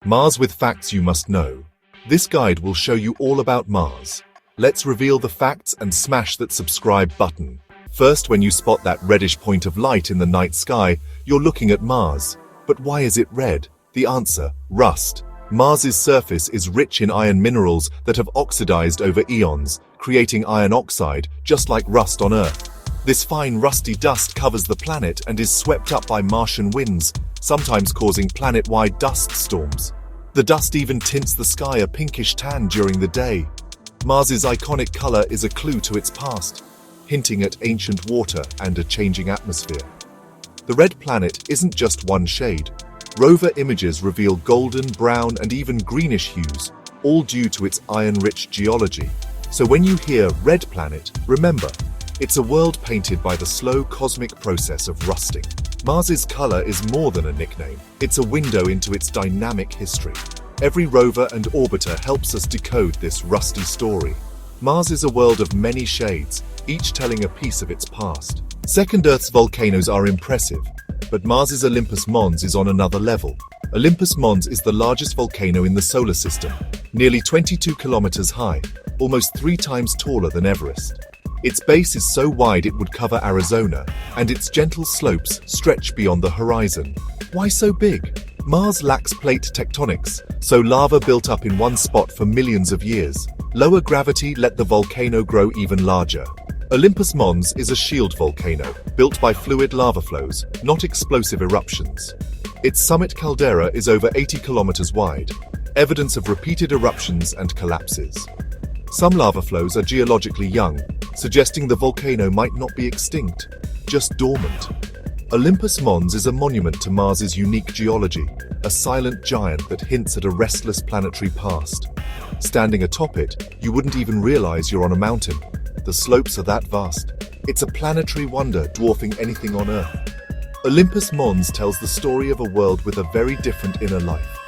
Mars with facts you must know. This guide will show you all about Mars. Let's reveal the facts and smash that subscribe button. First, when you spot that reddish point of light in the night sky, you're looking at Mars. But why is it red? The answer: rust. Mars's surface is rich in iron minerals that have oxidized over eons, creating iron oxide, just like rust on Earth. This fine rusty dust covers the planet and is swept up by Martian winds, sometimes causing planet-wide dust storms. The dust even tints the sky a pinkish tan during the day. Mars's iconic color is a clue to its past, hinting at ancient water and a changing atmosphere. The red planet isn't just one shade. Rover images reveal golden, brown, and even greenish hues, all due to its iron-rich geology. So when you hear red planet, remember, it's a world painted by the slow cosmic process of rusting. Mars's color is more than a nickname. It's a window into its dynamic history. Every rover and orbiter helps us decode this rusty story. Mars is a world of many shades, each telling a piece of its past. Second, Earth's volcanoes are impressive, but Mars's Olympus Mons is on another level. Olympus Mons is the largest volcano in the solar system, nearly 22 kilometers high, almost 3 times taller than Everest. Its base is so wide it would cover Arizona, and its gentle slopes stretch beyond the horizon. Why so big? Mars lacks plate tectonics, so lava built up in one spot for millions of years. Lower gravity let the volcano grow even larger. Olympus Mons is a shield volcano, built by fluid lava flows, not explosive eruptions. Its summit caldera is over 80 kilometers wide, evidence of repeated eruptions and collapses. Some lava flows are geologically young, suggesting the volcano might not be extinct, just dormant. Olympus Mons is a monument to Mars's unique geology, a silent giant that hints at a restless planetary past. Standing atop it, you wouldn't even realize you're on a mountain. The slopes are that vast. It's a planetary wonder dwarfing anything on Earth. Olympus Mons tells the story of a world with a very different inner life.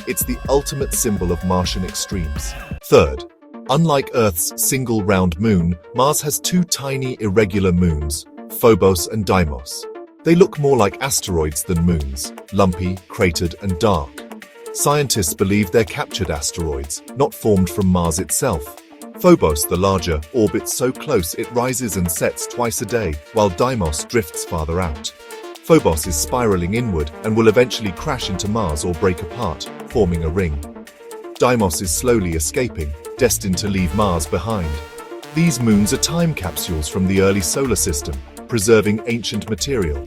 It's the ultimate symbol of Martian extremes. Third, unlike Earth's single round moon, Mars has 2 tiny irregular moons, Phobos and Deimos. They look more like asteroids than moons, lumpy, cratered, and dark. Scientists believe they're captured asteroids, not formed from Mars itself. Phobos, the larger, orbits so close it rises and sets twice a day, while Deimos drifts farther out. Phobos is spiraling inward and will eventually crash into Mars or break apart, forming a ring. Deimos is slowly escaping, destined to leave Mars behind. These moons are time capsules from the early solar system, preserving ancient material.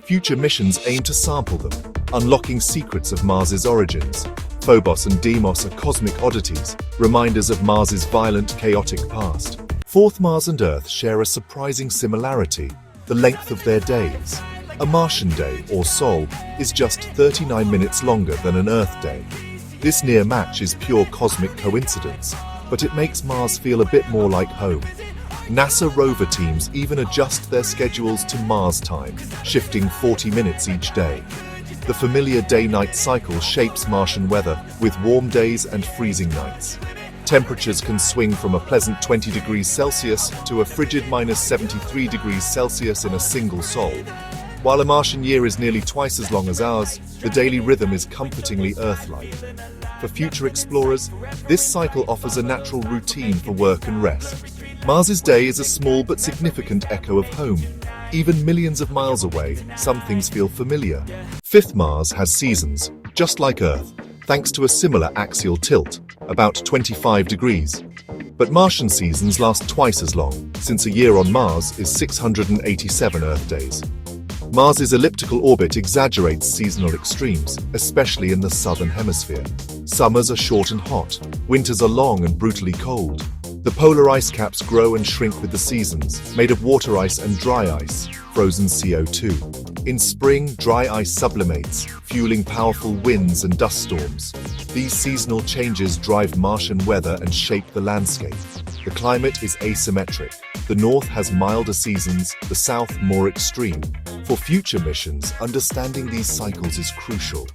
Future missions aim to sample them, unlocking secrets of Mars's origins. Phobos and Deimos are cosmic oddities, reminders of Mars's violent, chaotic past. Fourth, Mars and Earth share a surprising similarity: the length of their days. A Martian day, or sol, is just 39 minutes longer than an Earth day. This near match is pure cosmic coincidence, but it makes Mars feel a bit more like home. NASA rover teams even adjust their schedules to Mars time, shifting 40 minutes each day. The familiar day-night cycle shapes Martian weather, with warm days and freezing nights. Temperatures can swing from a pleasant 20 degrees Celsius to a frigid -73 degrees Celsius in a single sol. While a Martian year is nearly twice as long as ours, the daily rhythm is comfortingly Earth-like. For future explorers, this cycle offers a natural routine for work and rest. Mars's day is a small but significant echo of home. Even millions of miles away, some things feel familiar. Fifth, Mars has seasons, just like Earth, thanks to a similar axial tilt, about 25 degrees. But Martian seasons last twice as long, since a year on Mars is 687 Earth days. Mars's elliptical orbit exaggerates seasonal extremes, especially in the southern hemisphere. Summers are short and hot, winters are long and brutally cold. The polar ice caps grow and shrink with the seasons, made of water ice and dry ice, frozen CO2. In spring, dry ice sublimates, fueling powerful winds and dust storms. These seasonal changes drive Martian weather and shape the landscape. The climate is asymmetric. The north has milder seasons, the south more extreme. For future missions, understanding these cycles is crucial.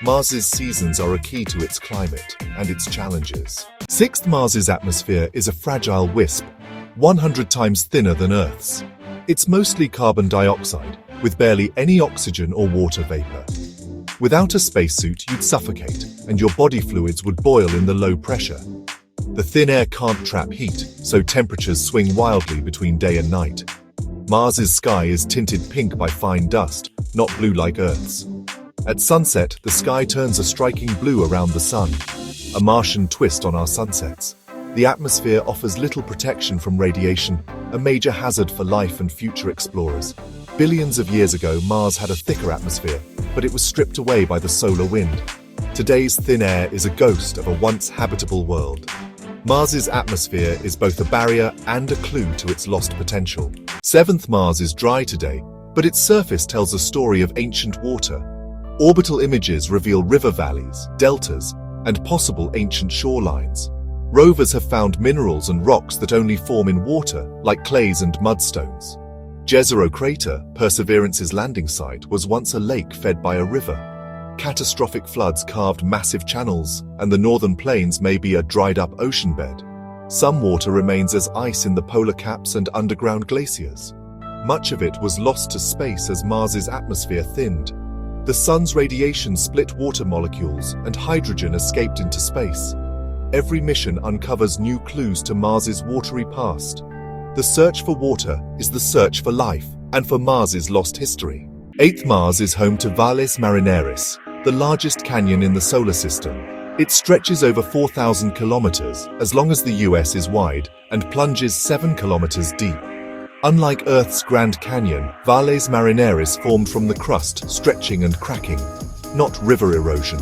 Mars's seasons are a key to its climate and its challenges. Sixth, Mars's atmosphere is a fragile wisp, 100 times thinner than Earth's. It's mostly carbon dioxide, with barely any oxygen or water vapor. Without a spacesuit, you'd suffocate, and your body fluids would boil in the low pressure. The thin air can't trap heat, so temperatures swing wildly between day and night. Mars's sky is tinted pink by fine dust, not blue like Earth's. At sunset, the sky turns a striking blue around the sun, a Martian twist on our sunsets. The atmosphere offers little protection from radiation, a major hazard for life and future explorers. Billions of years ago, Mars had a thicker atmosphere, but it was stripped away by the solar wind. Today's thin air is a ghost of a once habitable world. Mars's atmosphere is both a barrier and a clue to its lost potential. Seventh, Mars is dry today, but its surface tells a story of ancient water. Orbital images reveal river valleys, deltas, and possible ancient shorelines. Rovers have found minerals and rocks that only form in water, like clays and mudstones. Jezero Crater, Perseverance's landing site, was once a lake fed by a river. Catastrophic floods carved massive channels, and the northern plains may be a dried-up ocean bed. Some water remains as ice in the polar caps and underground glaciers. Much of it was lost to space as Mars's atmosphere thinned. The sun's radiation split water molecules, and hydrogen escaped into space. Every mission uncovers new clues to Mars's watery past. The search for water is the search for life, and for Mars's lost history. Eighth, Mars is home to Valles Marineris, the largest canyon in the solar system. It stretches over 4,000 kilometers, as long as the US is wide, and plunges 7 kilometers deep. Unlike Earth's Grand Canyon, Valles Marineris formed from the crust, stretching and cracking, not river erosion.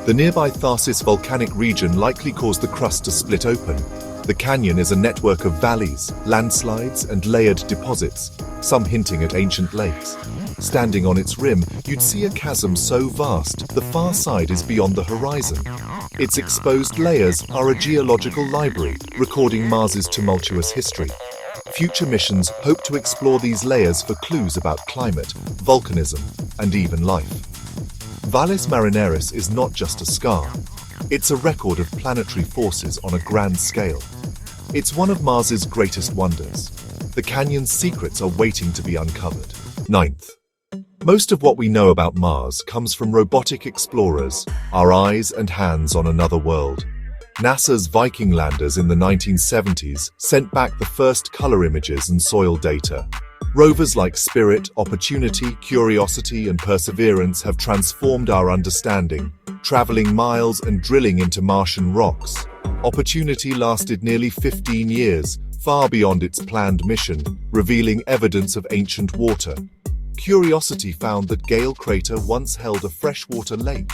The nearby Tharsis volcanic region likely caused the crust to split open. The canyon is a network of valleys, landslides, and layered deposits, some hinting at ancient lakes. Standing on its rim, you'd see a chasm so vast, the far side is beyond the horizon. Its exposed layers are a geological library, recording Mars's tumultuous history. Future missions hope to explore these layers for clues about climate, volcanism, and even life. Valles Marineris is not just a scar. It's a record of planetary forces on a grand scale. It's one of Mars's greatest wonders. The canyon's secrets are waiting to be uncovered. Ninth. Most of what we know about Mars comes from robotic explorers, our eyes and hands on another world. NASA's Viking landers in the 1970s sent back the first color images and soil data. Rovers like Spirit, Opportunity, Curiosity, and Perseverance have transformed our understanding, traveling miles and drilling into Martian rocks. Opportunity lasted nearly 15 years, far beyond its planned mission, revealing evidence of ancient water. Curiosity found that Gale Crater once held a freshwater lake.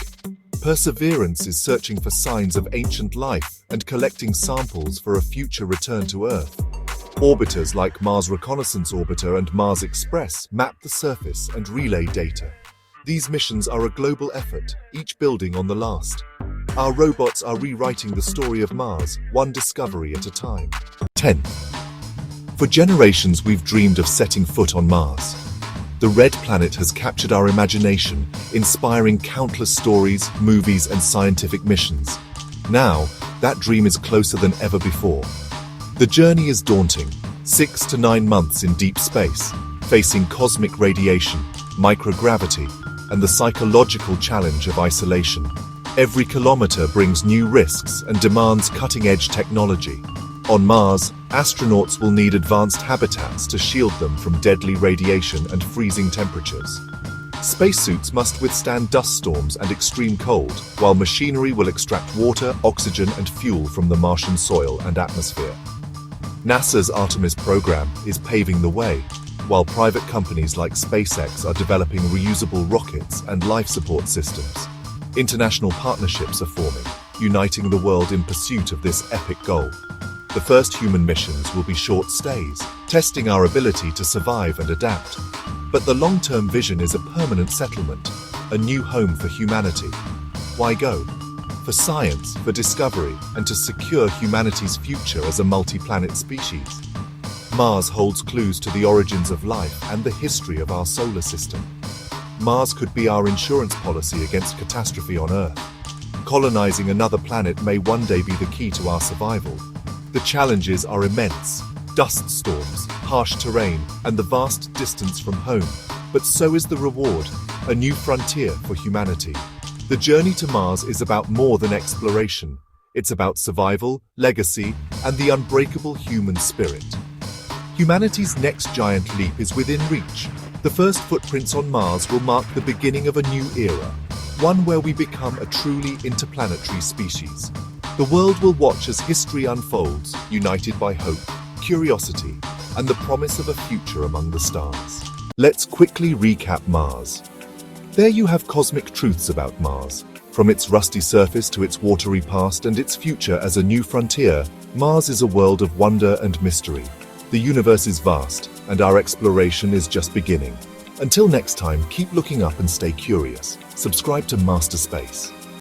Perseverance is searching for signs of ancient life and collecting samples for a future return to Earth. Orbiters like Mars Reconnaissance Orbiter and Mars Express map the surface and relay data. These missions are a global effort, each building on the last. Our robots are rewriting the story of Mars, one discovery at a time. 10. For generations we've dreamed of setting foot on Mars. The Red Planet has captured our imagination, inspiring countless stories, movies, and scientific missions. Now, that dream is closer than ever before. The journey is daunting, 6 to 9 months in deep space, facing cosmic radiation, microgravity, and the psychological challenge of isolation. Every kilometer brings new risks and demands cutting-edge technology. On Mars, astronauts will need advanced habitats to shield them from deadly radiation and freezing temperatures. Spacesuits must withstand dust storms and extreme cold, while machinery will extract water, oxygen, and fuel from the Martian soil and atmosphere. NASA's Artemis program is paving the way, while private companies like SpaceX are developing reusable rockets and life support systems. International partnerships are forming, uniting the world in pursuit of this epic goal. The first human missions will be short stays, testing our ability to survive and adapt. But the long-term vision is a permanent settlement, a new home for humanity. Why go? For science, for discovery, and to secure humanity's future as a multi-planet species. Mars holds clues to the origins of life and the history of our solar system. Mars could be our insurance policy against catastrophe on Earth. Colonizing another planet may one day be the key to our survival. The challenges are immense: dust storms, harsh terrain, and the vast distance from home. But so is the reward: a new frontier for humanity. The journey to Mars is about more than exploration. It's about survival, legacy, and the unbreakable human spirit. Humanity's next giant leap is within reach. The first footprints on Mars will mark the beginning of a new era, one where we become a truly interplanetary species. The world will watch as history unfolds, united by hope, curiosity, and the promise of a future among the stars. Let's quickly recap Mars. There you have cosmic truths about Mars. From its rusty surface to its watery past and its future as a new frontier, Mars is a world of wonder and mystery. The universe is vast, and our exploration is just beginning. Until next time, keep looking up and stay curious. Subscribe to Master Space.